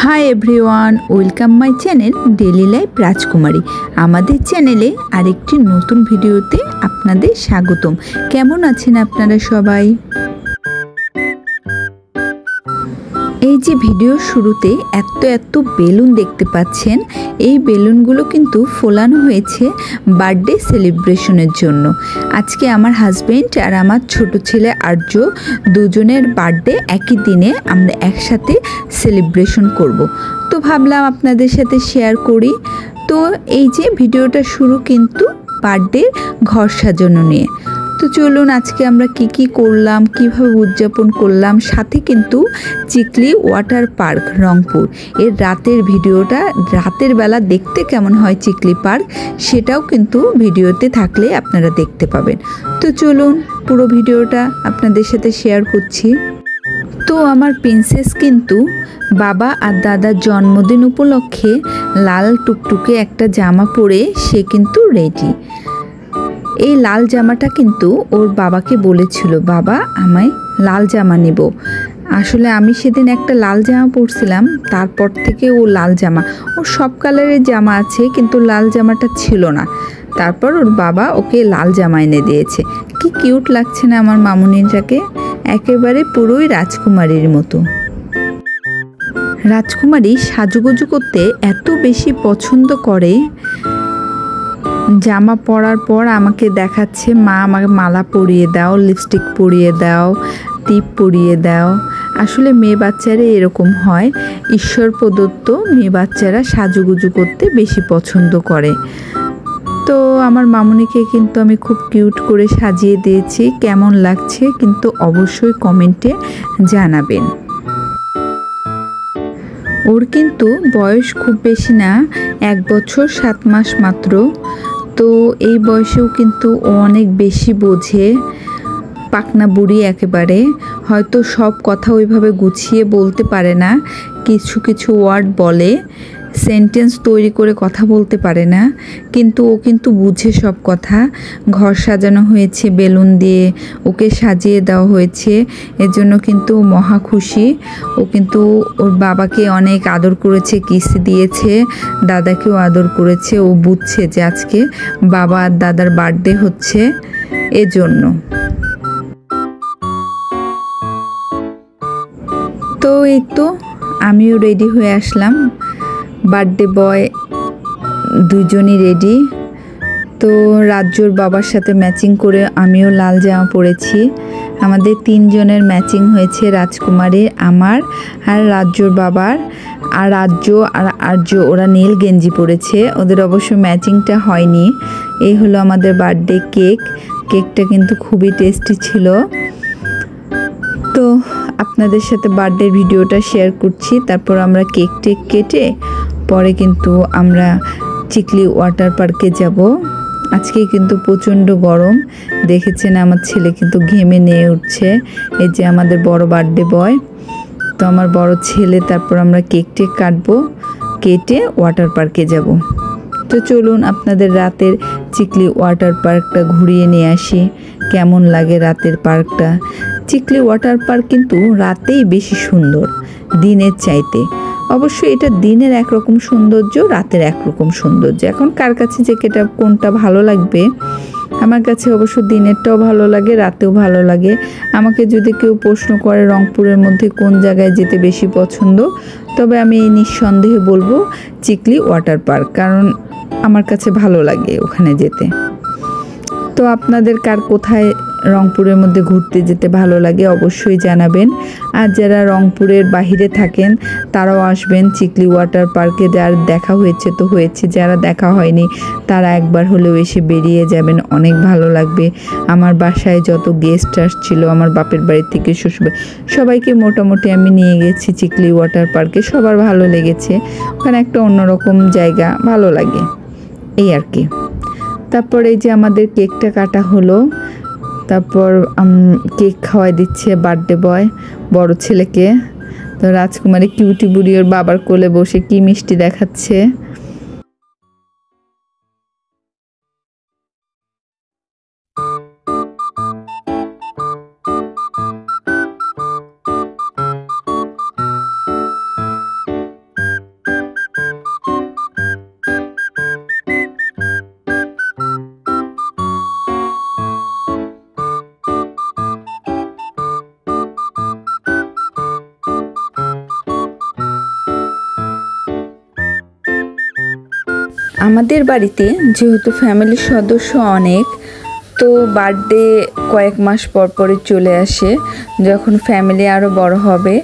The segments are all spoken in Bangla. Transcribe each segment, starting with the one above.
Hi everyone, welcome my channel daily life রাজকুমারী। আমাদের চ্যানেলে আরেকটি নতুন ভিডিওতে আপনাদের স্বাগতম। কেমন আছেন আপনারা সবাই? এই যে ভিডিওর শুরুতে এত বেলুন দেখতে পাচ্ছেন, এই বেলুনগুলো কিন্তু ফোলানো হয়েছে বার্থডে সেলিব্রেশনের জন্য। আজকে আমার হাজবেন্ড আর আমার ছোট ছেলে আর্য দুজনের বার্থডে একই দিনে আমরা একসাথে সেলিব্রেশন করব। তো ভাবলাম আপনাদের সাথে শেয়ার করি। তো এই যে ভিডিওটা শুরু কিন্তু বার্থডে ঘর সাজানো নিয়ে। তো চলুন আজকে আমরা কি করলাম, কিভাবে উদযাপন করলাম, সাথে কিন্তু চিকলি ওয়াটার পার্ক রংপুর এর রাতের ভিডিওটা, রাতের বেলা দেখতে কেমন হয় চিকলি পার্ক, সেটাও কিন্তু ভিডিওতে থাকলে আপনারা দেখতে পাবেন। তো চলুন পুরো ভিডিওটা আপনাদের সাথে শেয়ার করছি। তো আমার প্রিন্সেস কিন্তু বাবা আর দাদার জন্মদিন উপলক্ষে লাল টুকটুকে একটা জামা পরে সে কিন্তু রেডি। এই লাল জামাটা কিন্তু ওর বাবাকে বলেছিল, বাবা আমায় লাল জামা নেব। আসলে আমি সেদিন একটা লাল জামা পরছিলাম, তারপর থেকে ও লাল জামা, ওর সব কালারের জামা আছে কিন্তু লাল জামাটা ছিল না। তারপর ওর বাবা ওকে লাল জামা এনে দিয়েছে। কি কিউট লাগছে না আমার মামুনিটাকে, একেবারে পুরোই রাজকুমারীর মতো। রাজকুমারী সাজুগুজু করতে এত বেশি পছন্দ করে, জামা পরার পর আমাকে দেখাচ্ছে, মা আমাকে মালা পরিয়ে দাও, লিপস্টিক পরিয়ে দাও, টিপ পরিয়ে দাও। আসলে মেয়ে বাচ্চারা এরকম হয়, ঈশ্বর প্রদত্ত মেয়ে বাচ্চারা সাজুগুজু করতে বেশি পছন্দ করে। তো আমার মামুনিকে কিন্তু আমি খুব কিউট করে সাজিয়ে দিয়েছি। কেমন লাগছে কিন্তু অবশ্যই কমেন্টে জানাবেন। ওর কিন্তু বয়স খুব বেশি না, 1 বছর 7 মাস মাত্র। তো এই বয়সেও কিন্তু ও অনেক বেশি বোঝে, পাকনা বুড়ি একেবারে। হয়তো সব কথা ওইভাবে গুছিয়ে বলতে পারে না, কিছু ওয়ার্ড বলে, সেন্টেন্স তৈরি করে কথা বলতে পারে না, কিন্তু ও কিন্তু বুঝে সব কথা। ঘর সাজানো হয়েছে বেলুন দিয়ে, ওকে সাজিয়ে দেওয়া হয়েছে, এর জন্য কিন্তু মহা খুশি। ও কিন্তু ওর বাবাকে অনেক আদর করেছে, কিস দিয়েছে, দাদাকেও আদর করেছে। ও বুঝছে যে আজকে বাবা আর দাদার বার্থডে হচ্ছে, এজন্য। তো এই তো আমিও রেডি হয়ে আসলাম, বার্থডে বয় দুজনই রেডি। তো রাজ্যর বাবার সাথে ম্যাচিং করে আমিও লাল জামা পরেছি। আমাদের 3 জনের ম্যাচিং হয়েছে, রাজকুমারীর, আমার আর রাজ্যর বাবার। আর রাজ্য আর আর্য ওরা নীল গেঞ্জি পরেছে, ওদের অবশ্য ম্যাচিংটা হয়নি। এই হলো আমাদের বার্থডে কেকটা কিন্তু খুবই টেস্টি ছিল। তো আপনাদের সাথে বার্থডে ভিডিওটা শেয়ার করছি। তারপর আমরা কেক কেটে পরে কিন্তু আমরা চিকলি ওয়াটার পার্কে যাব। আজকে কিন্তু প্রচণ্ড গরম, দেখেছেন আমার ছেলে কিন্তু ঘেমে নিয়ে উঠছে। এই যে আমাদের বড় বার্থডে বয়, তো আমার বড় ছেলে। তারপর আমরা কেক কাটবো, কেটে ওয়াটার পার্কে যাব। তো চলুন আপনাদের রাতের চিকলি ওয়াটার পার্কটা ঘুরিয়ে নিয়ে আসি, কেমন লাগে রাতের পার্কটা। চিকলি ওয়াটার পার্ক কিন্তু রাতেই বেশি সুন্দর দিনের চাইতে। অবশ্যই এটা দিনের একরকম সৌন্দর্য, রাতের একরকম সৌন্দর্য। এখন কার কাছে যে কোনটা ভালো লাগবে। আমার কাছে অবশ্য দিনেরটাও ভালো লাগে, রাতেও ভালো লাগে। আমাকে যদি কেউ প্রশ্ন করে রংপুরের মধ্যে কোন জায়গায় যেতে বেশি পছন্দ, তবে আমি নিঃসন্দেহে বলবো চিকলি ওয়াটার পার্ক, কারণ আমার কাছে ভালো লাগে ওখানে যেতে। তো আপনাদের কার কোথায় রংপুরের মধ্যে ঘুরতে যেতে ভালো লাগে অবশ্যই জানাবেন। আর যারা রংপুরের বাহিরে থাকেন তারাও আসবেন চিকলি ওয়াটার পার্কে। যার দেখা হয়েছে তো হয়েছে, যারা দেখা হয়নি তারা একবার হলেও এসে বেরিয়ে যাবেন, অনেক ভালো লাগবে। আমার বাসায় যত গেস্ট আসছিল আমার বাপের বাড়ি থেকে শ্বশুরবাড়ি, সবাইকে মোটামুটি আমি নিয়ে গেছি চিকলি ওয়াটার পার্কে, সবার ভালো লেগেছে। ওখানে একটা অন্যরকম জায়গা, ভালো লাগে এই আর কি। তারপর এই যে আমাদের কেকটা কাটা হলো, তারপর কেক খাওয়াই দিচ্ছে বার্থডে বয় বড় ছেলেকে। তো রাজকুমারী কিউটি বুড়ি ওর বাবার কোলে বসে কি মিষ্টি দেখাচ্ছে। আমাদের বাড়িতে যেহেতু ফ্যামিলির সদস্য অনেক, তো বার্থডে কয়েক মাস পর পরই চলে আসে। যখন ফ্যামিলি আরও বড় হবে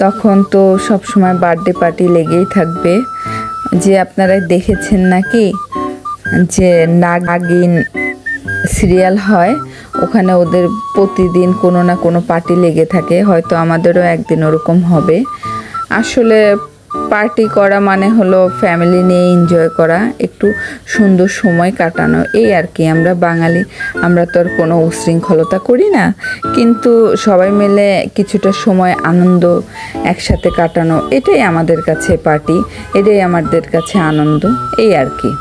তখন তো সব সময় বার্থডে পার্টি লেগেই থাকবে। যে আপনারা দেখেছেন নাকি যে নাগিন সিরিয়াল হয়, ওখানে ওদের প্রতিদিন কোনো না কোনো পার্টি লেগে থাকে। হয়তো আমাদেরও একদিন ওরকম হবে। আসলে পার্টি করা মানে হলো ফ্যামিলি নিয়ে এনজয় করা, একটু সুন্দর সময় কাটানো, এই আর কি। আমরা বাঙালি, আমরা তো আর কোনো উশৃঙ্খলতা করি না, কিন্তু সবাই মিলে কিছুটা সময় আনন্দ একসাথে কাটানো, এটাই আমাদের কাছে পার্টি, এটাই আমাদের কাছে আনন্দ, এই আর কি।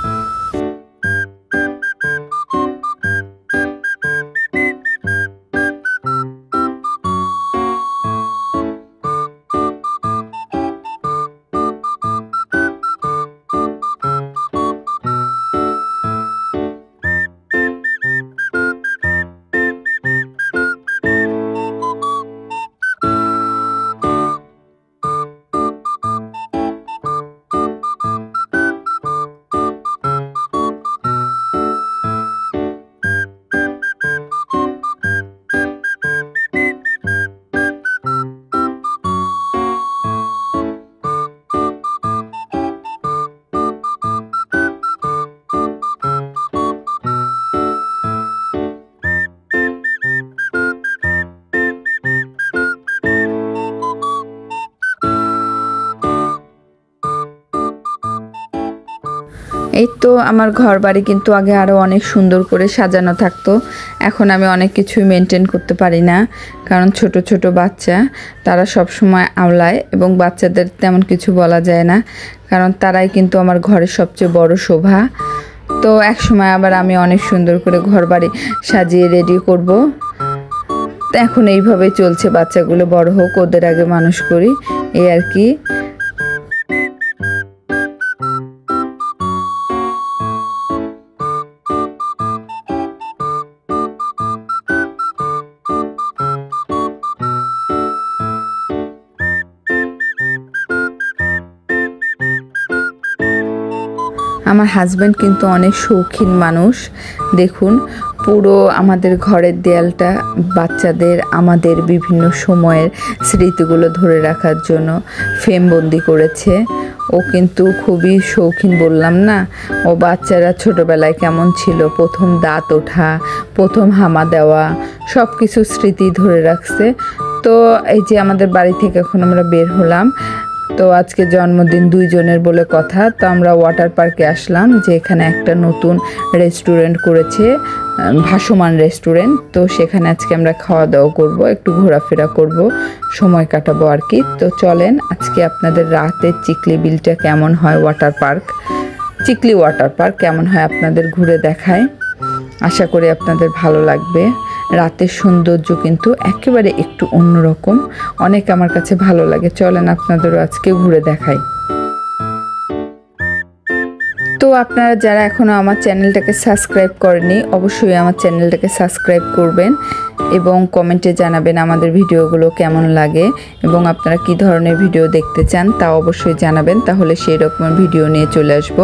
এই তো আমার ঘর বাড়ি কিন্তু আগে আরও অনেক সুন্দর করে সাজানো থাকতো। এখন আমি অনেক কিছুই মেনটেন করতে পারি না, কারণ ছোট ছোট বাচ্চা, তারা সব সময় আওলায়, এবং বাচ্চাদের তেমন কিছু বলা যায় না, কারণ তারাই কিন্তু আমার ঘরের সবচেয়ে বড় শোভা। তো এক সময় আবার আমি অনেক সুন্দর করে ঘর বাড়ি সাজিয়ে রেডি করব। এখন এইভাবে চলছে, বাচ্চাগুলো বড় হোক, ওদের আগে মানুষ করি, এই আর কি। আমার হাজব্যান্ড কিন্তু অনেক শৌখিন মানুষ। দেখুন, পুরো আমাদের ঘরের দেয়ালটা বাচ্চাদের, আমাদের বিভিন্ন সময়ের স্মৃতিগুলো ধরে রাখার জন্য ফ্রেমবন্দি করেছে। ও কিন্তু খুবই শৌখিন, বললাম না। ও বাচ্চারা ছোটোবেলায় কেমন ছিল, প্রথম দাঁত ওঠা, প্রথম হামা দেওয়া, সব কিছু স্মৃতি ধরে রাখছে। তো এই যে আমাদের বাড়ি থেকে এখন আমরা বের হলাম, তো আজকে জন্মদিন দুইজনের বলে কথা। তো আমরা ওয়াটার পার্কে আসলাম, যে এখানে একটা নতুন রেস্টুরেন্ট করেছে, ভাসমান রেস্টুরেন্ট। তো সেখানে আজকে আমরা খাওয়া দাওয়া করব, একটু ঘোরাফেরা করব, সময় কাটাবো আর কি। তো চলেন আজকে আপনাদের রাতের চিকলি বিলটা কেমন হয়, water park, Chikli water park কেমন হয় আপনাদের ঘুরে দেখায়। আশা করি আপনাদের ভালো লাগবে। রাতের সৌন্দর্য কিন্তু একেবারে একটু অন্যরকম, অনেক আমার কাছে ভালো লাগে। চলেন আপনাদেরও আজকে ঘুরে দেখাই। তো আপনারা যারা এখনও আমার চ্যানেলটাকে সাবস্ক্রাইব করেনি, অবশ্যই আমার চ্যানেলটাকে সাবস্ক্রাইব করবেন এবং কমেন্টে জানাবেন আমাদের ভিডিওগুলো কেমন লাগে এবং আপনারা কী ধরনের ভিডিও দেখতে চান তা অবশ্যই জানাবেন, তাহলে সেই রকমের ভিডিও নিয়ে চলে আসবো।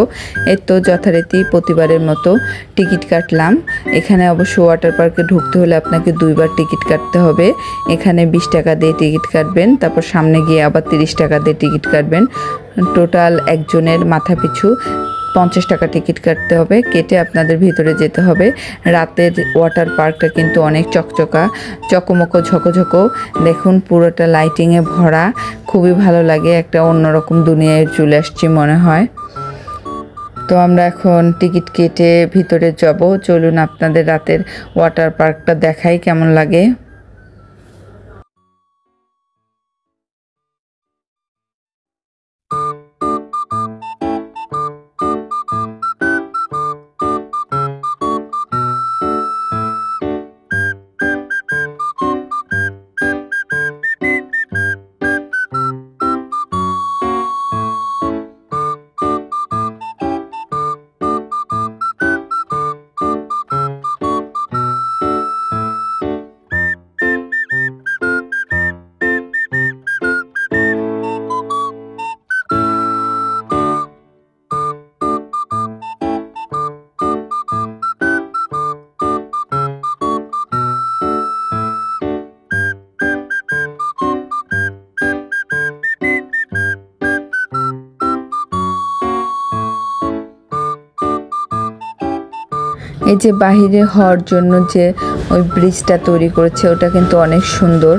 এই তো যথারীতি প্রতিবারের মতো টিকিট কাটলাম। এখানে অবশ্য ওয়াটার পার্কে ঢুকতে হলে আপনাকে 2বার টিকিট কাটতে হবে। এখানে 20 টাকা দিয়ে টিকিট কাটবেন, তারপর সামনে গিয়ে আবার 30 টাকা দিয়ে টিকিট কাটবেন। টোটাল একজনের মাথা পিছু 50 টাকা টিকিট কাটতে হবে। কেটে আপনাদের ভিতরে যেতে হবে। রাতের ওয়াটার পার্কটা কিন্তু অনেক চকচকা, চকমকো, ঝকঝকো। দেখুন পুরোটা লাইটিংয়ে ভরা, খুবই ভালো লাগে, একটা অন্যরকম দুনিয়ায় চলে আসছি মনে হয়। তো আমরা এখন টিকিট কেটে ভিতরে যাব। চলুন আপনাদের রাতের ওয়াটার পার্কটা দেখাই কেমন লাগে। এই যে বাহিরে হওয়ার জন্য যে ওই ব্রিজটা তৈরি করেছে ওটা কিন্তু অনেক সুন্দর,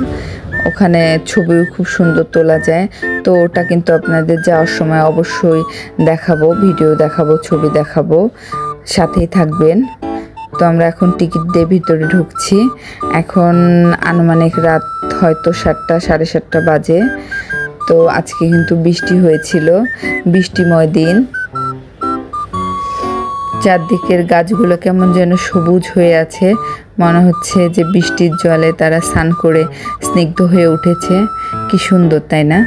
ওখানে ছবিও খুব সুন্দর তোলা যায়। তো ওটা কিন্তু আপনাদের যাওয়ার সময় অবশ্যই দেখাবো, ভিডিও দেখাবো, ছবি দেখাবো, সাথেই থাকবেন। তো আমরা এখন টিকিট দিয়ে ভিতরে ঢুকছি। এখন আনুমানিক রাত হয়তো 7টা, 7:30 বাজে। তো আজকে কিন্তু বৃষ্টি হয়েছিল, বৃষ্টিময় দিন। চারদিকের গাছগুলো কেমন যেন সবুজ হয়ে আছে, মনে হচ্ছে যে বৃষ্টির জলে তারা স্নান করে স্নিগ্ধ হয়ে উঠেছে। কি সুন্দর, তাই না?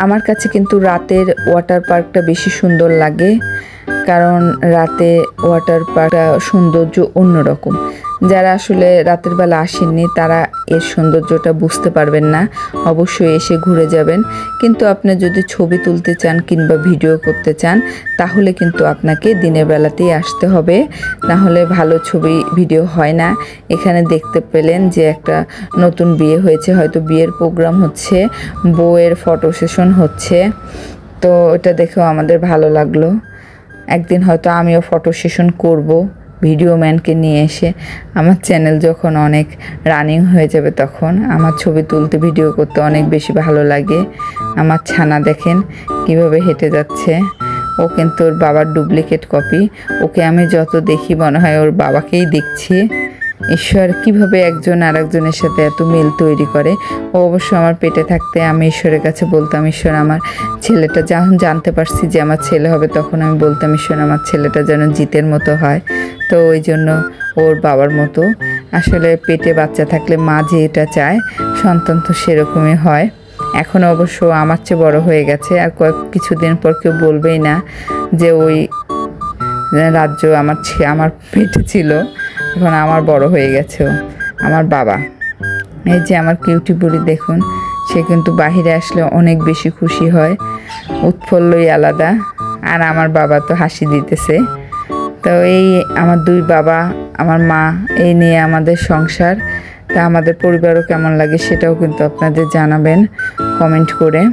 আমার কাছে কিন্তু রাতের ওয়াটার পার্কটা বেশি সুন্দর লাগে, কারণ রাতে ওয়াটার পার্কটা সৌন্দর্য অন্যরকম। যারা আসলে রাতের বেলা আসেননি তারা এর সৌন্দর্যটা বুঝতে পারবেন না, অবশ্যই এসে ঘুরে যাবেন। কিন্তু আপনি যদি ছবি তুলতে চান কিংবা ভিডিও করতে চান তাহলে কিন্তু আপনাকে দিনের বেলাতেই আসতে হবে, নাহলে ভালো ছবি ভিডিও হয় না। এখানে দেখতে পেলেন যে একটা নতুন বিয়ে হয়েছে, হয়তো বিয়ের প্রোগ্রাম হচ্ছে, বউয়ের ফটো সেশন হচ্ছে। তো এটা দেখেও আমাদের ভালো লাগলো। একদিন হয়তো আমিও ফটো সেশন করব ভিডিও ম্যানকে নিয়ে এসে। আমার চ্যানেল যখন অনেক রানিং হয়ে যাবে তখন আমার ছবি তুলতে, ভিডিও করতে অনেক বেশি ভালো লাগে। আমার ছানা দেখেন কিভাবে হেঁটে যাচ্ছে, ও কিন্তু ওর বাবার ডুপ্লিকেট কপি। ওকে আমি যত দেখি মনে হয় ওর বাবাকেই দেখছি। ঈশ্বর কিভাবে একজন আরেকজনের সাথে এত মিল তৈরি করে। ও অবশ্য আমার পেটে থাকতে আমি ঈশ্বরের কাছে বলতাম, ঈশ্বর আমার ছেলেটা, যখন জানতে পারছি যে আমার ছেলে হবে তখন আমি বলতাম, ঈশ্বর আমার ছেলেটা যেন জিতের মতো হয়। তো ওই জন্য ওর বাবার মতো। আসলে পেটে বাচ্চা থাকলে মা যে এটা চায় সন্তান তো সেরকমই হয়। এখন অবশ্য আমার চেয়ে বড় হয়ে গেছে, আর কিছুদিন পর কেউ বলবেই না যে ওই রাজ্য আমার পেটে ছিল। এখন আমার বড় হয়ে গেছে আমার বাবা। এই যে আমার কিউটি বুড়ি দেখুন, সে কিন্তু বাহিরে আসলে অনেক বেশি খুশি হয়, উৎফুল্লই আলাদা। আর আমার বাবা তো হাসি দিতেছে। তো এই আমার দুই বাবা, আমার মা, এই নিয়ে আমাদের সংসার। তা আমাদের পরিবারও কেমন লাগে সেটাও কিন্তু আপনাদের জানাবেন কমেন্ট করে।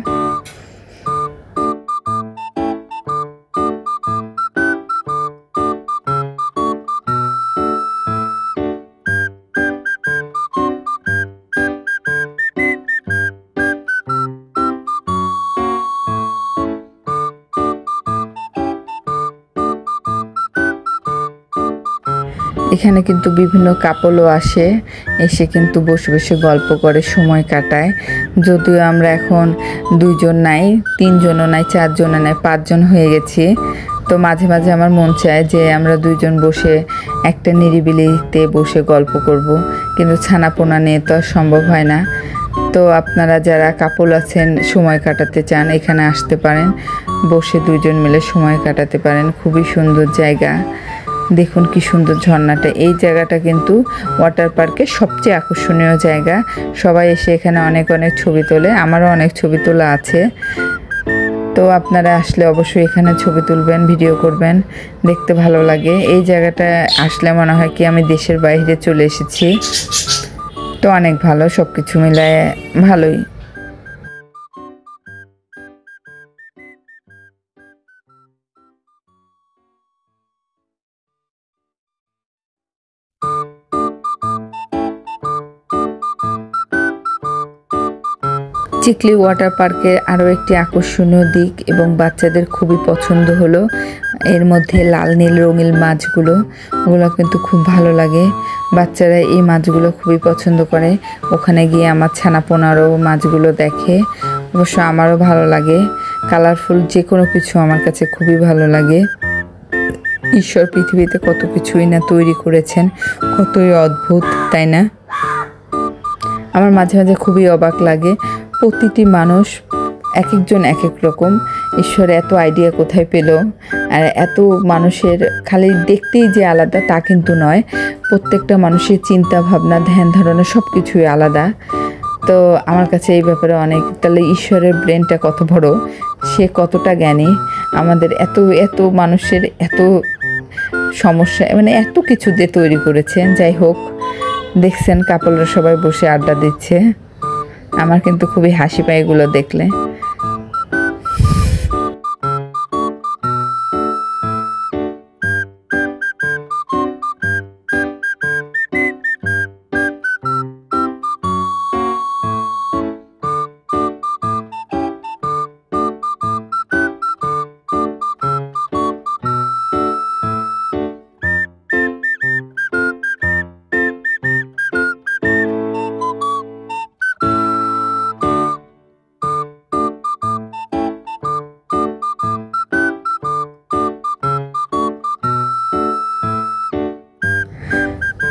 এখানে কিন্তু বিভিন্ন কাপলও আসে, এসে কিন্তু বসে বসে গল্প করে, সময় কাটায়। যদিও আমরা এখন 2জন নাই, 3জনও নাই, 4জনও নাই, 5জন হয়ে গেছি। তো মাঝে মাঝে আমার মন চায় যে আমরা 2জন বসে একটা নিরিবিলিতে বসে গল্প করব, কিন্তু ছানাপোনা নিয়ে তো আর সম্ভব হয় না। তো আপনারা যারা কাপল আছেন, সময় কাটাতে চান, এখানে আসতে পারেন, বসে 2জন মিলে সময় কাটাতে পারেন। খুবই সুন্দর জায়গা। দেখুন কি সুন্দর ঝর্ণাটা। এই জায়গাটা কিন্তু ওয়াটার পার্কের সবচেয়ে আকর্ষণীয় জায়গা। সবাই এসে এখানে অনেক অনেক ছবি তোলে, আমারও অনেক ছবি তোলা আছে। তো আপনারা আসলে অবশ্যই এখানে ছবি তুলবেন, ভিডিও করবেন, দেখতে ভালো লাগে। এই জায়গাটা আসলে মনে হয় কি আমি দেশের বাইরে চলে এসেছি। তো অনেক ভালো, সব কিছু মিলায় ভালোই। চিকলি ওয়াটার পার্কের আরও একটি আকর্ষণীয় দিক এবং বাচ্চাদের খুবই পছন্দ হলো এর মধ্যে লাল নীল রঙিন মাছগুলো, ওগুলো কিন্তু খুব ভালো লাগে। বাচ্চারা এই মাছগুলো খুবই পছন্দ করে। ওখানে গিয়ে আমার ছানাপোনারও মাছগুলো দেখে, অবশ্য আমারও ভালো লাগে। কালারফুল যে কোনো কিছু আমার কাছে খুবই ভালো লাগে। ঈশ্বর পৃথিবীতে কত কিছুই না তৈরি করেছেন, কতই অদ্ভুত, তাই না? আমার মাঝে মাঝে খুবই অবাক লাগে, প্রতিটি মানুষ এক একজন এক এক রকম। ঈশ্বর এত আইডিয়া কোথায় পেল? আর এত মানুষের খালি দেখতেই যে আলাদা তা কিন্তু নয়, প্রত্যেকটা মানুষের চিন্তা ভাবনা, ধ্যান ধারণা সব কিছুই আলাদা। তো আমার কাছে এই ব্যাপারে অনেক, তাহলে ঈশ্বরের ব্রেনটা কত বড়, সে কতটা জ্ঞানী, আমাদের এত এত মানুষের এত সমস্যা, মানে এত কিছু দিয়ে তৈরি করেছেন। যাই হোক, দেখছেন কাপলরা সবাই বসে আড্ডা দিচ্ছে। আমার কিন্তু খুবই হাসি পায় এগুলো দেখলে।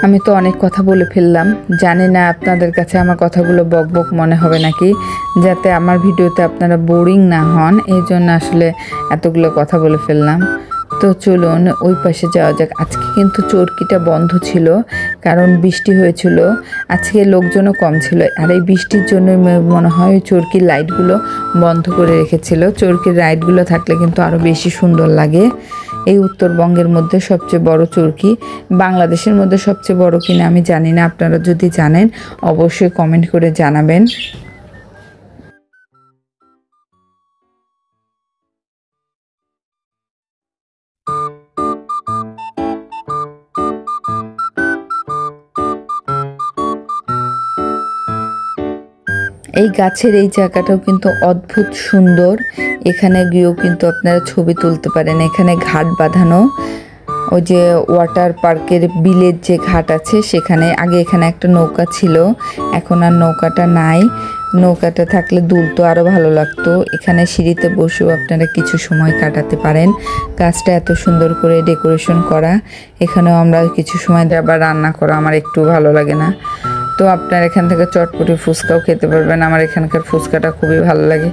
আমি তো অনেক কথা বলে ফেললাম, জানি না আপনাদের কাছে আমার কথাগুলো বকবক মনে হবে নাকি। যাতে আমার ভিডিওতে আপনারা বোরিং না হন, এই জন্য আসলে এতগুলো কথা বলে ফেললাম। তো চলুন ওই পাশে যাওয়া যাক। আজকে কিন্তু চরকিটা বন্ধ ছিল, কারণ বৃষ্টি হয়েছিল। আজকে লোকজনও কম ছিল, আর এই বৃষ্টির জন্য মনে হয় ওই চরকির লাইটগুলো বন্ধ করে রেখেছিল। চরকির লাইটগুলো থাকলে কিন্তু আরও বেশি সুন্দর লাগে। এই উত্তরবঙ্গের মধ্যে সবচেয়ে বড় চরকি, বাংলাদেশের মধ্যে সবচেয়ে বড় কিনা আমি জানি না, আপনারা যদি জানেন অবশ্যই কমেন্ট করে জানাবেন। এই গাছের এই জায়গাটাও কিন্তু অদ্ভুত সুন্দর। এখানে গিয়েও কিন্তু আপনারা ছবি তুলতে পারেন। এখানে ঘাট বাঁধানো, ওই যে ওয়াটার পার্কের বিলের যে ঘাট আছে সেখানে। আগে এখানে একটা নৌকা ছিল, এখন আর নৌকাটা নাই। নৌকাটা থাকলে দুলতো আরও ভালো লাগতো। এখানে সিঁড়িতে বসেও আপনারা কিছু সময় কাটাতে পারেন। গাছটা এত সুন্দর করে ডেকোরেশন করা। এখানেও আমরা কিছু সময় আবার রান্না করা আমার একটু ভালো লাগে না। তো আপনার এখান থেকে চটপটি ফুচকাও খেতে পারবেন। আমার এখানকার ফুচকাটা খুবই ভালো লাগে।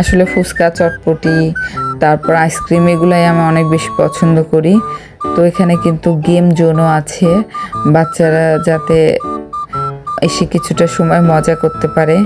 আসলে ফুচকা, চটপটি, তারপর আইসক্রিম এগুলাই আমি অনেক বেশি পছন্দ করি। তো এখানে কিন্তু গেম জোনও আছে, বাচ্চারা যাতে এসে কিছুটা সময় মজা করতে পারে।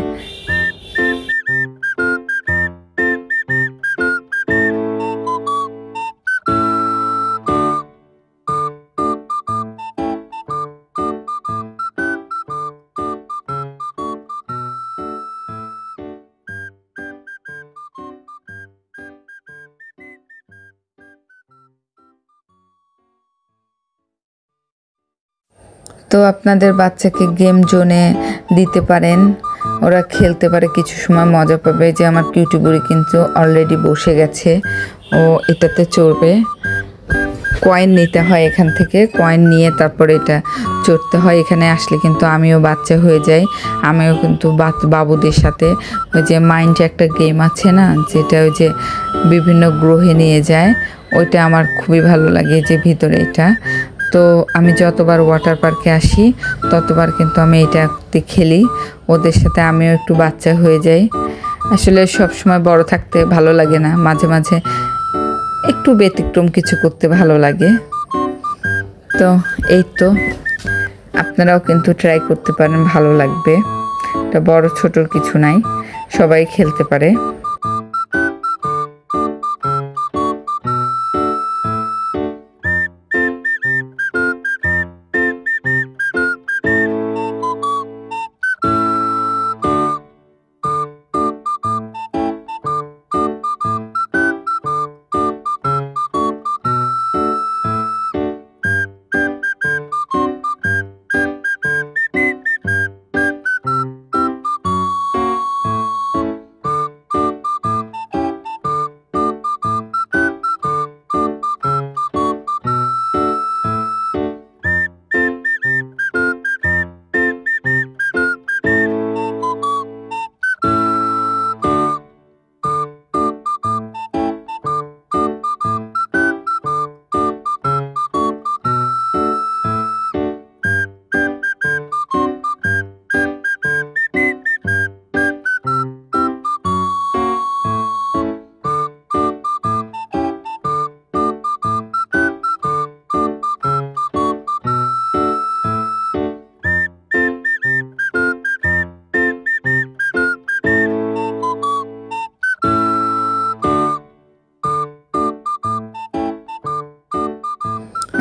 তো আপনাদের বাচ্চাকে গেম জোনে দিতে পারেন, ওরা খেলতে পারে, কিছু সময় মজা পাবে। যে আমার কিউটি বুড়ি কিন্তু অলরেডি বসে গেছে, ও এটাতে চড়বে। কয়েন নিতে হয় এখান থেকে, কয়েন নিয়ে তারপর এটা চড়তে হয়। এখানে আসলে কিন্তু আমিও বাচ্চা হয়ে যাই, আমিও কিন্তু বাবুদের সাথে ওই যে মাইন্ড একটা গেম আছে না, যেটা ওই যে বিভিন্ন গ্রহে নিয়ে যায়, ওইটা আমার খুবই ভালো লাগে যে ভিতরে এটা। তো আমি যতবার ওয়াটার পার্কে আসি ততবার কিন্তু আমি এটাতে খেলি, ওদের সাথে আমিও একটু বাচ্চা হয়ে যাই। আসলে সব সময় বড় থাকতে ভালো লাগে না, মাঝে মাঝে একটু ব্যতিক্রম কিছু করতে ভালো লাগে। তো এই তো, আপনারাও কিন্তু ট্রাই করতে পারেন, ভালো লাগবে। এটা বড় ছোটোর কিছু নাই, সবাই খেলতে পারে।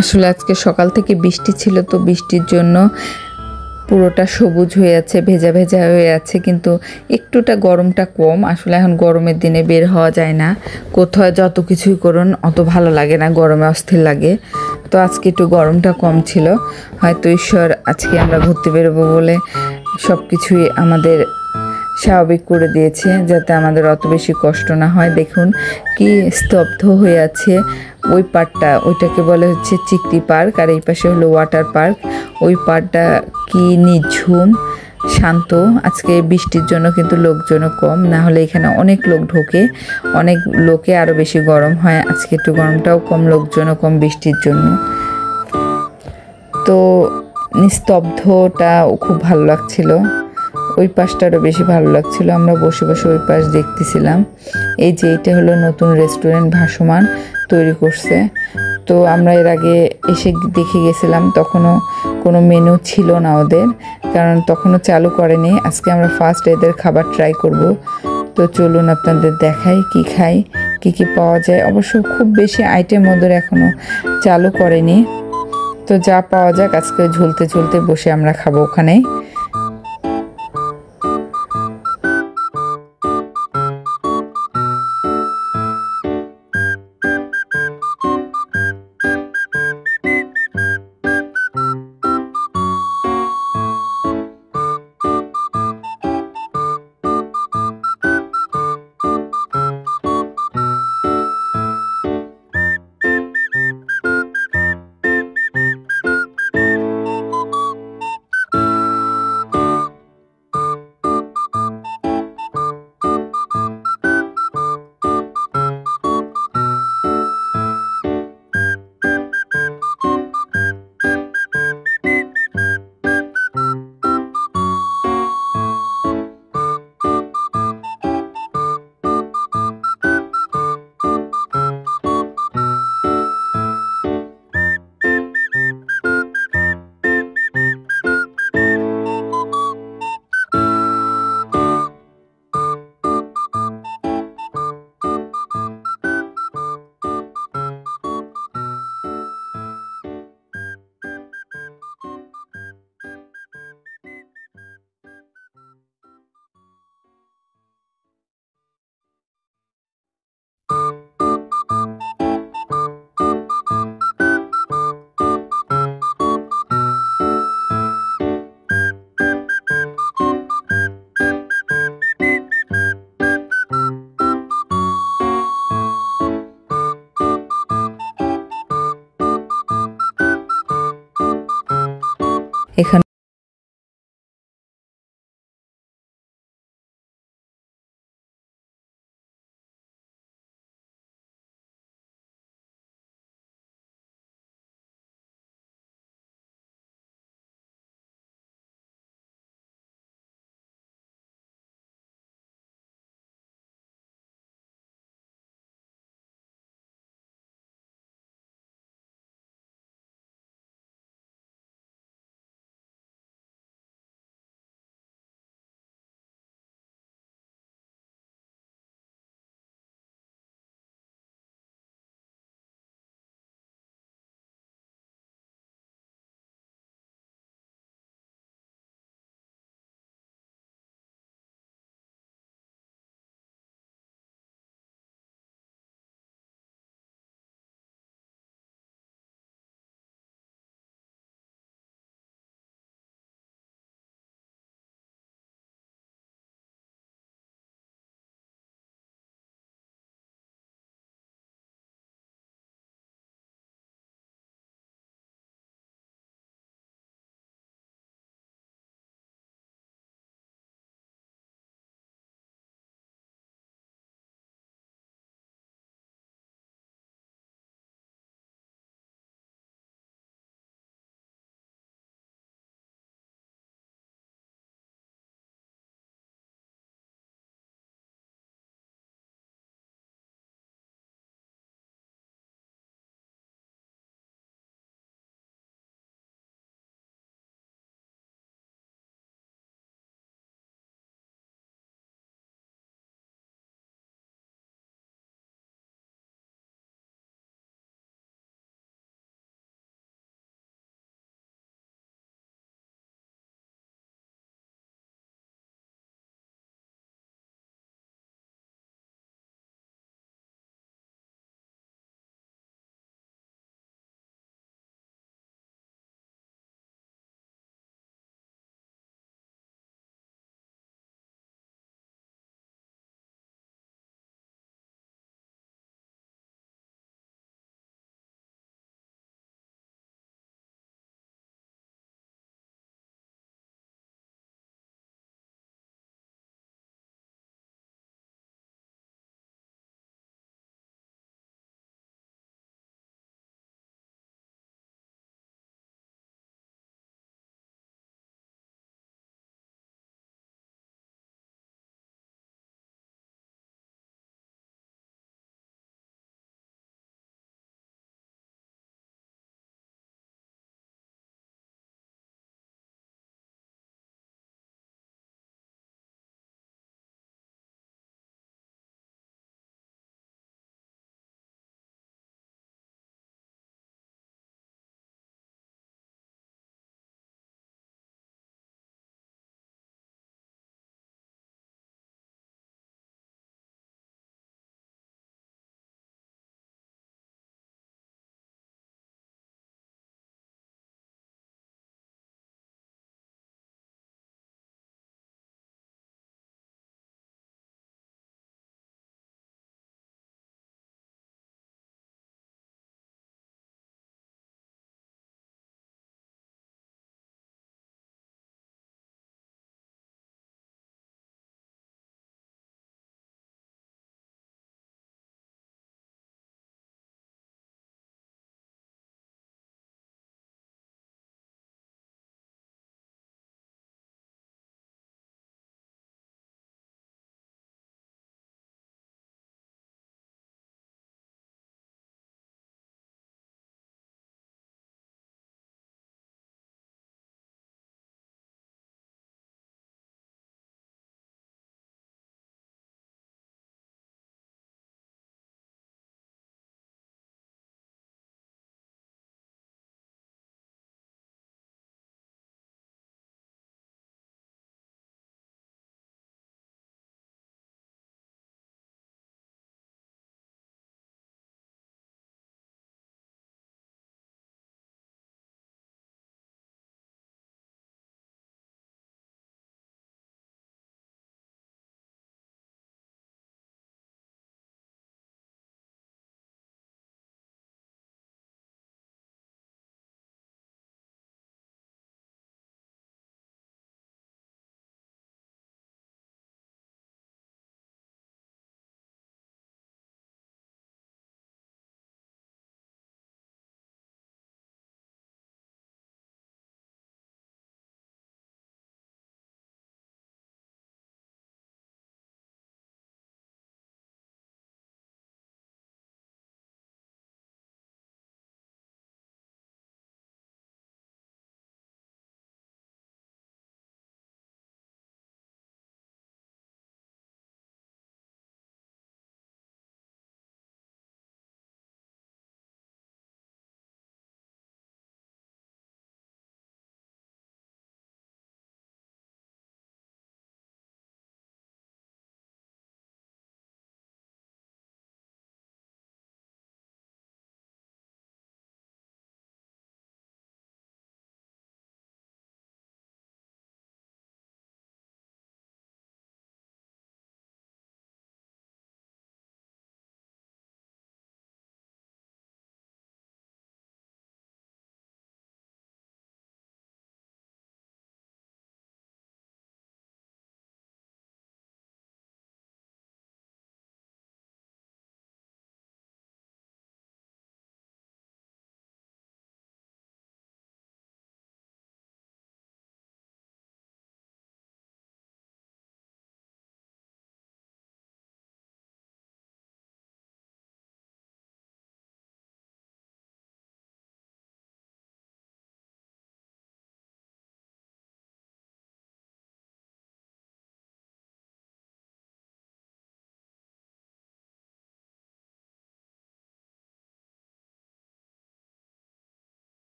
আসলে আজকে সকাল থেকে বৃষ্টি ছিল, তো বৃষ্টির জন্য পুরোটা সবুজ হয়ে আছে, ভেজা ভেজা হয়ে আছে, কিন্তু একটুটা গরমটা কম। আসলে এখন গরমের দিনে বের হওয়া যায় না, কোথাও যত কিছুই করুন অত ভালো লাগে না, গরমে অস্থির লাগে। তো আজকে একটু গরমটা কম ছিল, হয়তো ঈশ্বর আজকে আমরা ঘুরতে বেরোবো বলে সব কিছুই আমাদের স্বাভাবিক করে দিয়েছে, যাতে আমাদের অত বেশি কষ্ট না হয়। দেখুন কি স্তব্ধ হয়ে আছে ওই পার্কটা, ওইটাকে বলে হচ্ছে চিকরি পার্ক, আর এই পাশে হলো ওয়াটার পার্ক। ওই পার্কটা কি নিঝুম শান্ত। আজকে বৃষ্টির জন্য কিন্তু লোকজনও কম, না হলে এখানে অনেক লোক ঢোকে, অনেক লোকে আরও বেশি গরম হয়। আজকে একটু গরমটাও কম, লোকজনও কম বৃষ্টির জন্য। তো নিস্তব্ধটা খুব ভালো লাগছিল, ওই পাশটারও বেশি ভালো লাগছিল। আমরা বসে বসে ওই পাশ দেখতেছিলাম। এই যে এটা হলো নতুন রেস্টুরেন্ট ভাসমান তৈরি করছে। তো আমরা এর আগে এসে দেখে গেছিলাম, তখনও কোনো মেনু ছিল না ওদের, কারণ তখনও চালু করেনি। আজকে আমরা ফার্স্ট এদের খাবার ট্রাই করব। তো চলুন আপনাদের দেখাই কি খাই, কি কি পাওয়া যায়। অবশ্য খুব বেশি আইটেম ওদের এখনও চালু করেনি, তো যা পাওয়া যাক আজকে ঝুলতে ঝুলতে বসে আমরা খাবো ওখানেই।